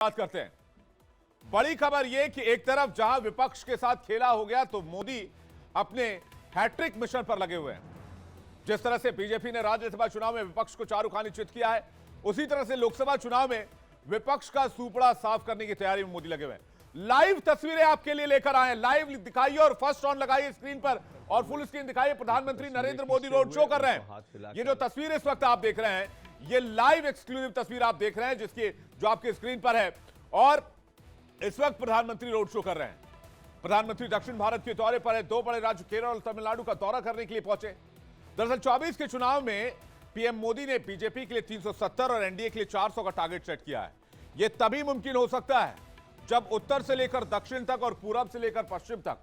बात करते हैं। बड़ी खबर यह कि एक तरफ जहां विपक्ष के साथ खेला हो गया तो मोदी अपने हैट्रिक मिशन पर लगे हुए हैं। जिस तरह से बीजेपी ने राज्यसभा चुनाव में विपक्ष को चारूखानी चित किया है, उसी तरह से लोकसभा चुनाव में विपक्ष का सूपड़ा साफ करने की तैयारी में मोदी लगे हुए हैं। लाइव तस्वीरें आपके लिए लेकर आए, लाइव दिखाइए और फर्स्ट ऑन लगाइए स्क्रीन पर और फुल स्क्रीन दिखाइए। प्रधानमंत्री नरेंद्र मोदी रोड शो कर रहे हैं। ये जो तस्वीर इस वक्त आप देख रहे हैं, ये लाइव एक्सक्लूसिव तस्वीर आप देख रहे हैं जिसकी जो आपके स्क्रीन पर है। और इस वक्त प्रधानमंत्री रोड शो कर रहे हैं। प्रधानमंत्री दक्षिण भारत के दौरे पर है। दो बड़े राज्य केरल और तमिलनाडु का दौरा करने के लिए पहुंचे। दरअसल 24 के चुनाव में पीएम मोदी ने बीजेपी के लिए 370 और एनडीए के लिए 400 का टारगेट सेट किया है। यह तभी मुमकिन हो सकता है जब उत्तर से लेकर दक्षिण तक और पूरब से लेकर पश्चिम तक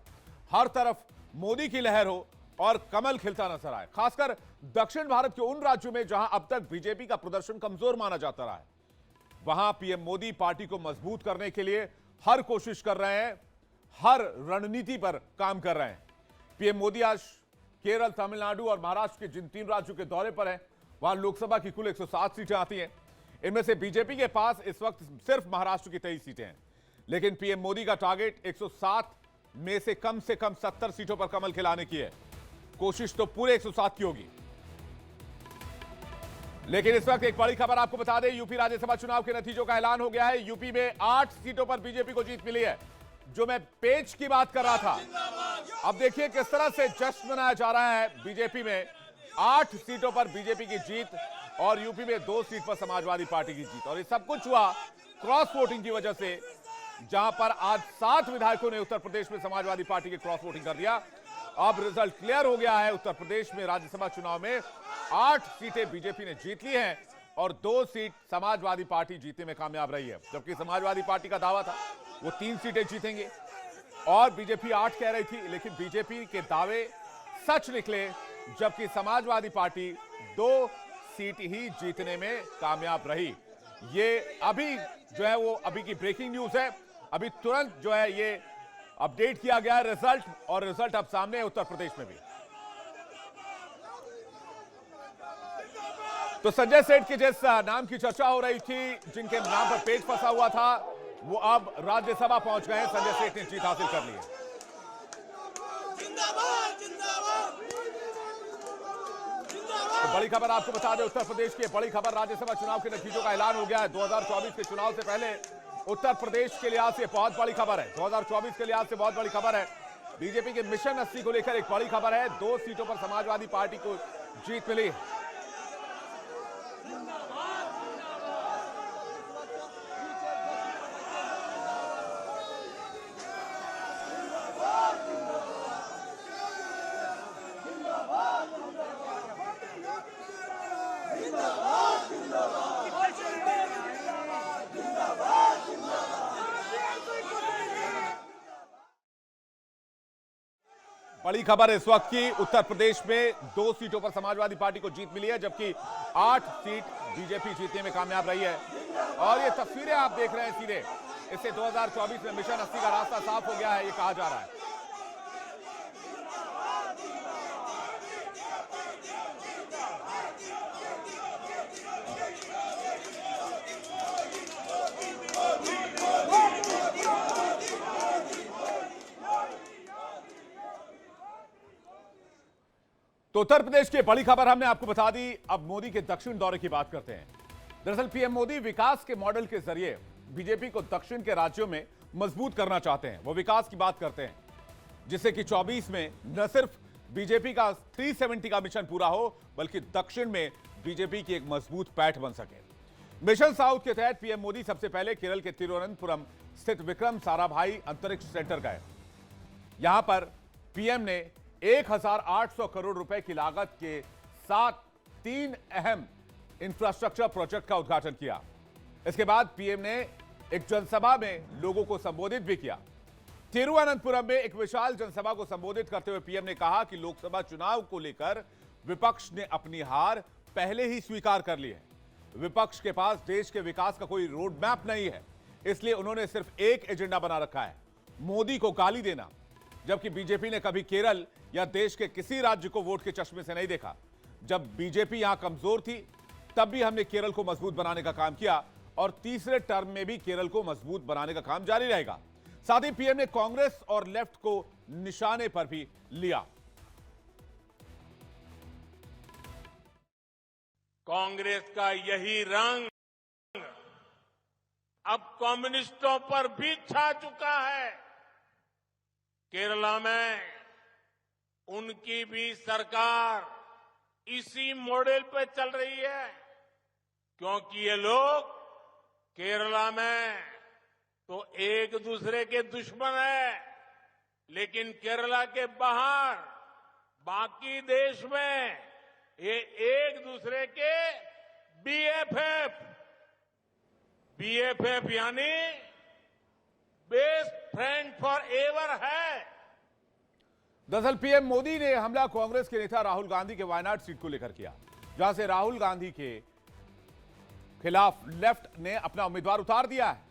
हर तरफ मोदी की लहर हो और कमल खिलता नजर आए। खासकर दक्षिण भारत के उन राज्यों में जहां अब तक बीजेपी का प्रदर्शन कमजोर माना जाता रहा है, वहां पीएम मोदी पार्टी को मजबूत करने के लिए हर कोशिश कर रहे हैं, हर रणनीति पर काम कर रहे हैं। पीएम मोदी आज केरल, तमिलनाडु और महाराष्ट्र के जिन 3 राज्यों के दौरे पर हैं, वहां लोकसभा की कुल 107 सीटें आती हैं। इनमें से बीजेपी के पास इस वक्त सिर्फ महाराष्ट्र की 23 सीटें हैं, लेकिन पीएम मोदी का टारगेट 107 में से कम 70 सीटों पर कमल खिलाने की है। कोशिश तो पूरे 107 की होगी। लेकिन इस वक्त एक बड़ी खबर आपको बता दें, यूपी राज्यसभा चुनाव के नतीजों का ऐलान हो गया है। यूपी में 8 सीटों पर बीजेपी को जीत मिली है। जो मैं पेच की बात कर रहा था, अब देखिए किस तरह से जश्न मनाया जा रहा है। बीजेपी में 8 सीटों पर बीजेपी की जीत और यूपी में 2 सीट पर समाजवादी पार्टी की जीत। और ये सब कुछ हुआ क्रॉस वोटिंग की वजह से, जहां पर आज 7 विधायकों ने उत्तर प्रदेश में समाजवादी पार्टी की क्रॉस वोटिंग कर दिया। अब रिजल्ट क्लियर हो गया है। उत्तर प्रदेश में राज्यसभा चुनाव में 8 सीटें बीजेपी ने जीत ली हैं और 2 सीट समाजवादी पार्टी जीतने में कामयाब रही है। जबकि समाजवादी पार्टी का दावा था वो 3 सीटें जीतेंगे और बीजेपी 8 कह रही थी, लेकिन बीजेपी के दावे सच निकले, जबकि समाजवादी पार्टी 2 सीट ही जीतने में कामयाब रही। ये अभी जो है वो अभी की ब्रेकिंग न्यूज है। अभी तुरंत जो है ये अपडेट किया गया है रिजल्ट, और रिजल्ट अब सामने है उत्तर प्रदेश में भी। तो संजय सेठ के जिस नाम की चर्चा हो रही थी, जिनके नाम पर पेच फंसा हुआ था, वो अब राज्यसभा पहुंच गए हैं। संजय सेठ ने जीत हासिल कर ली है। तो बड़ी खबर आपको बता दें, उत्तर प्रदेश की बड़ी खबर, राज्यसभा चुनाव के नतीजों का ऐलान हो गया है। 2024 के चुनाव से पहले उत्तर प्रदेश के लिहाज से बहुत बड़ी खबर है। 2024 के लिहाज से बहुत बड़ी खबर है। बीजेपी के मिशन 80 को लेकर एक बड़ी खबर है। 2 सीटों पर समाजवादी पार्टी को जीत मिली। बड़ी खबर इस वक्त की, उत्तर प्रदेश में 2 सीटों पर समाजवादी पार्टी को जीत मिली है, जबकि 8 सीट बीजेपी जीतने में कामयाब रही है। और ये तस्वीरें आप देख रहे हैं सीधे, इससे 2024 में मिशन 80 का रास्ता साफ हो गया है, ये कहा जा रहा है। तो उत्तर प्रदेश की बड़ी खबर हमने आपको बता दी। अब मोदी के दक्षिण दौरे की बात करते हैं। दरअसल पीएम मोदी विकास के मॉडल के जरिए बीजेपी को दक्षिण के राज्यों में मजबूत करना चाहते हैं। वो विकास की बात करते हैं जिससे कि 24 में न सिर्फ बीजेपी का 370 का मिशन पूरा हो, बल्कि दक्षिण में बीजेपी की एक मजबूत पैठ बन सके। मिशन साउथ के तहत पीएम मोदी सबसे पहले केरल के तिरुवनंतपुरम स्थित विक्रम साराभाई अंतरिक्ष सेंटर गए। यहां पर पीएम ने 1800 करोड़ रुपए की लागत के साथ 3 अहम इंफ्रास्ट्रक्चर प्रोजेक्ट का उद्घाटन किया। इसके बाद पीएम ने एक जनसभा में लोगों को संबोधित भी किया। तिरुवनंतपुरम में एक विशाल जनसभा को संबोधित करते हुए पीएम ने कहा कि लोकसभा चुनाव को लेकर विपक्ष ने अपनी हार पहले ही स्वीकार कर ली है। विपक्ष के पास देश के विकास का कोई रोड मैप नहीं है, इसलिए उन्होंने सिर्फ एक एजेंडा बना रखा है, मोदी को गाली देना। जबकि बीजेपी ने कभी केरल या देश के किसी राज्य को वोट के चश्मे से नहीं देखा। जब बीजेपी यहां कमजोर थी, तब भी हमने केरल को मजबूत बनाने का काम किया और तीसरे टर्म में भी केरल को मजबूत बनाने का काम जारी रहेगा। साथ ही पीएम ने कांग्रेस और लेफ्ट को निशाने पर भी लिया। कांग्रेस का यही रंग अब कम्युनिस्टों पर भी छा चुका है। केरला में उनकी भी सरकार इसी मॉडल पे चल रही है, क्योंकि ये लोग केरला में तो एक दूसरे के दुश्मन है, लेकिन केरला के बाहर बाकी देश में ये एक दूसरे के बीएफएफ यानी बेस्ट फ्रेंड फॉर एवर है। दरअसल पीएम मोदी ने हमला कांग्रेस के नेता राहुल गांधी के वायनाड सीट को लेकर किया, जहां से राहुल गांधी के खिलाफ लेफ्ट ने अपना उम्मीदवार उतार दिया है।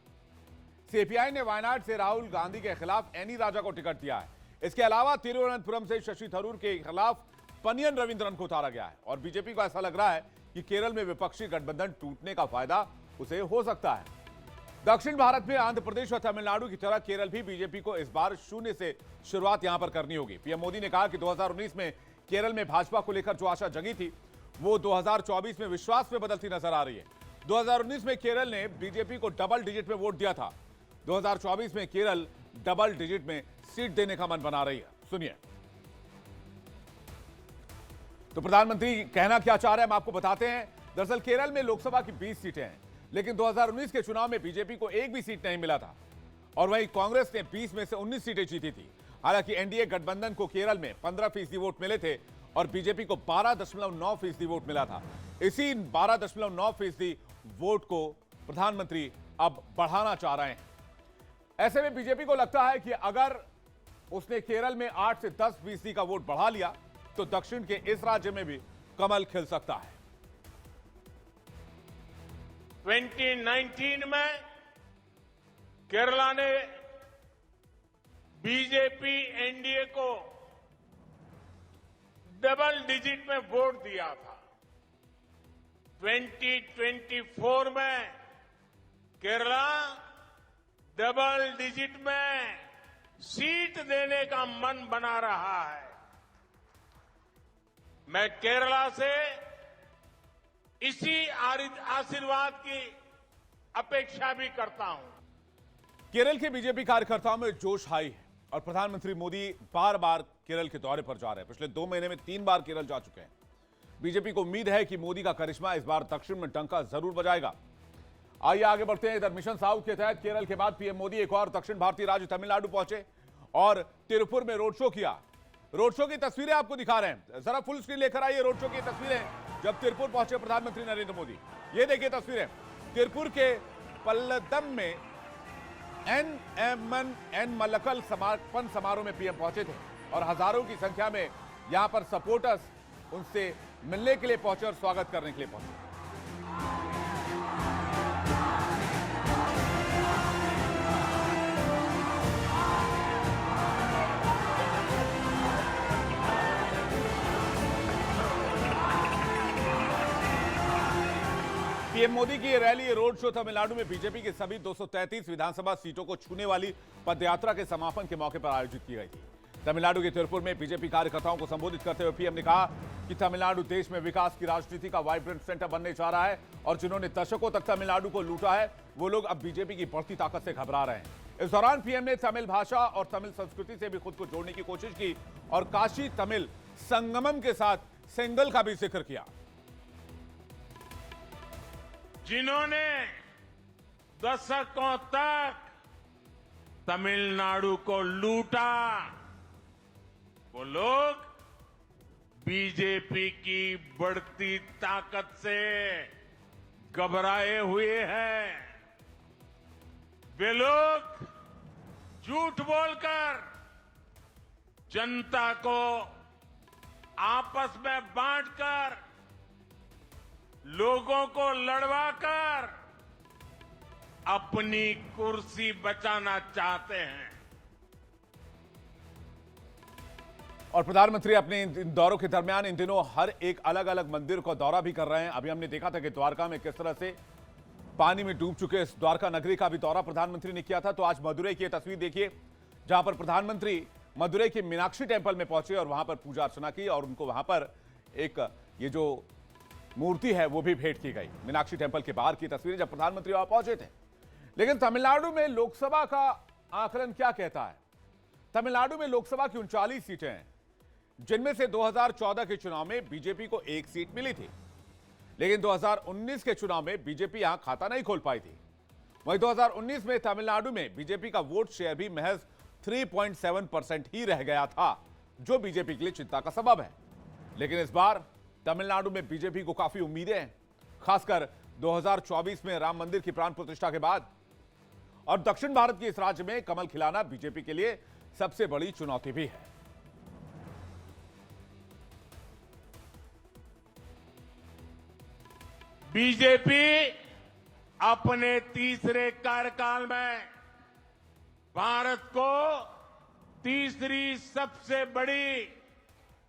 सीपीआई ने वायनाड से राहुल गांधी के खिलाफ एनी राजा को टिकट दिया है। इसके अलावा तिरुवनंतपुरम से शशि थरूर के खिलाफ पनियन रविंद्रन को उतारा गया है और बीजेपी को ऐसा लग रहा है कि केरल में विपक्षी गठबंधन टूटने का फायदा उसे हो सकता है। दक्षिण भारत में आंध्र प्रदेश और तमिलनाडु की तरह केरल भी बीजेपी को इस बार शून्य से शुरुआत यहां पर करनी होगी। पीएम मोदी ने कहा कि 2019 में केरल में भाजपा को लेकर जो आशा जगी थी वो 2024 में विश्वास में बदलती नजर आ रही है। 2019 में केरल ने बीजेपी को डबल डिजिट में वोट दिया था। 2024 में केरल डबल डिजिट में सीट देने का मन बना रही है। सुनिए तो प्रधानमंत्री कहना क्या चाह रहे हैं हम आपको बताते हैं। दरअसल केरल में लोकसभा की 20 सीटें हैं, लेकिन 2019 के चुनाव में बीजेपी को एक भी सीट नहीं मिला था और वहीं कांग्रेस ने 20 में से 19 सीटें जीती थी। हालांकि एनडीए गठबंधन को केरल में 15% वोट मिले थे और बीजेपी को 12.9% वोट मिला था। इसी 12.9% वोट को प्रधानमंत्री अब बढ़ाना चाह रहे हैं। ऐसे में बीजेपी को लगता है कि अगर उसने केरल में 8 से 10% का वोट बढ़ा लिया तो दक्षिण के इस राज्य में भी कमल खिल सकता है। 2019 में केरला ने बीजेपी एनडीए को डबल डिजिट में वोट दिया था। 2024 में केरला डबल डिजिट में सीट देने का मन बना रहा है। मैं केरला से इसी आशीर्वाद की अपेक्षा भी करता हूं। केरल के बीजेपी कार्यकर्ताओं में जोश हाई है और प्रधानमंत्री मोदी बार बार केरल के दौरे पर जा रहे हैं। पिछले 2 महीने में 3 बार केरल जा चुके हैं। बीजेपी को उम्मीद है कि मोदी का करिश्मा इस बार दक्षिण में डंका जरूर बजाएगा। आइए आगे बढ़ते हैं। इधर मिशन साउथ के तहत केरल के बाद पीएम मोदी एक और दक्षिण भारतीय राज्य तमिलनाडु पहुंचे और तिरुपुर में रोड शो किया। रोड शो की तस्वीरें आपको दिखा रहे हैं, जरा फुल स्क्रीन लेकर आइए। रोड शो की तस्वीरें जब तिरुपुर पहुंचे प्रधानमंत्री नरेंद्र मोदी। ये देखिए तस्वीरें तिरुपुर के पल्लदम में एन मल्लकल समापन समारोह में पीएम पहुंचे थे और हजारों की संख्या में यहां पर सपोर्टर्स उनसे मिलने के लिए पहुंचे और स्वागत करने के लिए पहुंचे। पीएम मोदी की ये रैली रोड शो तमिलनाडु में बीजेपी की सभी 233 विधानसभा सीटों को छूने वाली पदयात्रा के समापन के मौके पर आयोजित की गई थी। तमिलनाडु के तिरुपुर में बीजेपी कार्यकर्ताओं को संबोधित करते हुए पीएम ने कहा कि तमिलनाडु देश में विकास की राजनीति का वाइब्रेंट सेंटर बनने जा रहा है और जिन्होंने दशकों तक तमिलनाडु को लूटा है वो लोग अब बीजेपी की बढ़ती ताकत से घबरा रहे हैं। इस दौरान पीएम ने तमिल भाषा और तमिल संस्कृति से भी खुद को जोड़ने की कोशिश की और काशी तमिल संगमम के साथ सेंगल का भी जिक्र किया। जिन्होंने दशकों तक तमिलनाडु को लूटा वो लोग बीजेपी की बढ़ती ताकत से घबराए हुए हैं। वे लोग झूठ बोलकर जनता को आपस में बांटकर लोगों को लड़वाकर अपनी कुर्सी बचाना चाहते हैं। और प्रधानमंत्री अपने इन दौरों के दरमियान इन दिनों हर एक अलग अलग मंदिर का दौरा भी कर रहे हैं। अभी हमने देखा था कि द्वारका में किस तरह से पानी में डूब चुके इस द्वारका नगरी का भी दौरा प्रधानमंत्री ने किया था। तो आज मदुरई की ये तस्वीर देखिए, जहां पर प्रधानमंत्री मदुरई के मीनाक्षी टेंपल में पहुंचे और वहां पर पूजा अर्चना की और उनको वहां पर एक ये जो मूर्ति है वो भी भेंट की गई। मीनाक्षी टेंपल के बाहर की तस्वीरें जब प्रधानमंत्री वहां पहुंचे थे। लेकिन तमिलनाडु में लोकसभा का आकलन क्या कहता है? तमिलनाडु में लोकसभा की 39 सीटें हैं, जिनमें से 2014 के चुनाव में बीजेपी को 1 सीट मिली थी। लेकिन 2019 के चुनाव में बीजेपी यहां खाता नहीं खोल पाई थी। वहीं 2019 में तमिलनाडु में बीजेपी का वोट शेयर भी महज 3.7% ही रह गया था, जो बीजेपी के लिए चिंता का सबब है। लेकिन इस बार तमिलनाडु में बीजेपी को काफी उम्मीदें हैं, खासकर 2024 में राम मंदिर की प्राण प्रतिष्ठा के बाद। और दक्षिण भारत के इस राज्य में कमल खिलाना बीजेपी के लिए सबसे बड़ी चुनौती भी है। बीजेपी अपने तीसरे कार्यकाल में भारत को तीसरी सबसे बड़ी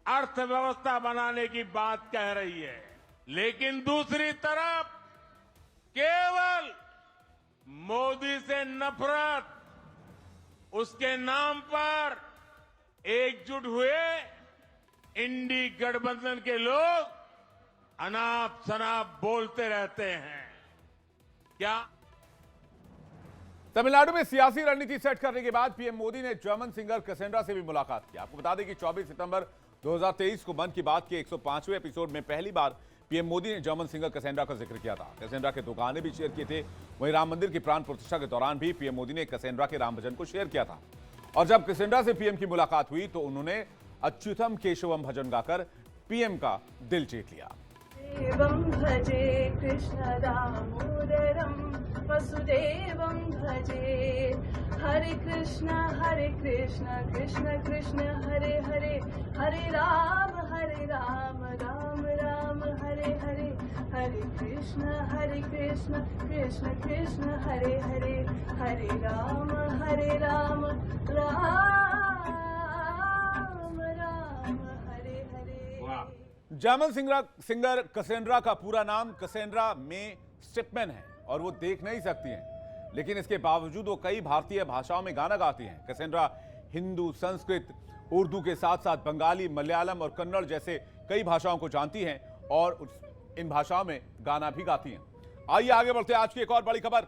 अर्थव्यवस्था बनाने की बात कह रही है। लेकिन दूसरी तरफ केवल मोदी से नफरत, उसके नाम पर एकजुट हुए इंडी गठबंधन के लोग अनाप शनाप बोलते रहते हैं। क्या तमिलनाडु में सियासी रणनीति सेट करने के बाद पीएम मोदी ने जर्मन सिंगर कैसेंड्रा से भी मुलाकात की। आपको बता दें कि 24 सितंबर 2023 को मन की बात के 105वें एपिसोड में पहली बार पीएम मोदी ने जर्मन सिंगर कैसेंड्रा का जिक्र किया था। कैसेंड्रा के 2 गाने भी शेयर किए थे। वहीं राम मंदिर की प्राण प्रतिष्ठा के दौरान भी पीएम मोदी ने कैसेंड्रा के राम भजन को शेयर किया था। और जब कैसेंड्रा से पीएम की मुलाकात हुई तो उन्होंने अच्युतम केशवम भजन गाकर पीएम का दिल जीत लिया। देवं भजे कृष्ण दामोदरं वसुदेवं भजे। हरे कृष्ण कृष्ण कृष्ण हरे हरे, हरे राम राम राम हरे हरे। हरे कृष्ण कृष्ण कृष्ण हरे हरे, हरे Ram Ram Hare Hare. German singer Cassandra का पूरा नाम कैसेंड्रा मे स्टिपमैन है और वो देख नहीं सकती हैं, लेकिन इसके बावजूद वो कई भारतीय भाषाओं में गाना गाती हैं। कैसेंड्रा हिंदू, संस्कृत, उर्दू के साथ साथ बंगाली, मलयालम और कन्नड़ जैसे कई भाषाओं को जानती हैं और इन भाषाओं में गाना भी गाती हैं। आइए आगे बढ़ते हैं। आज की एक और बड़ी खबर।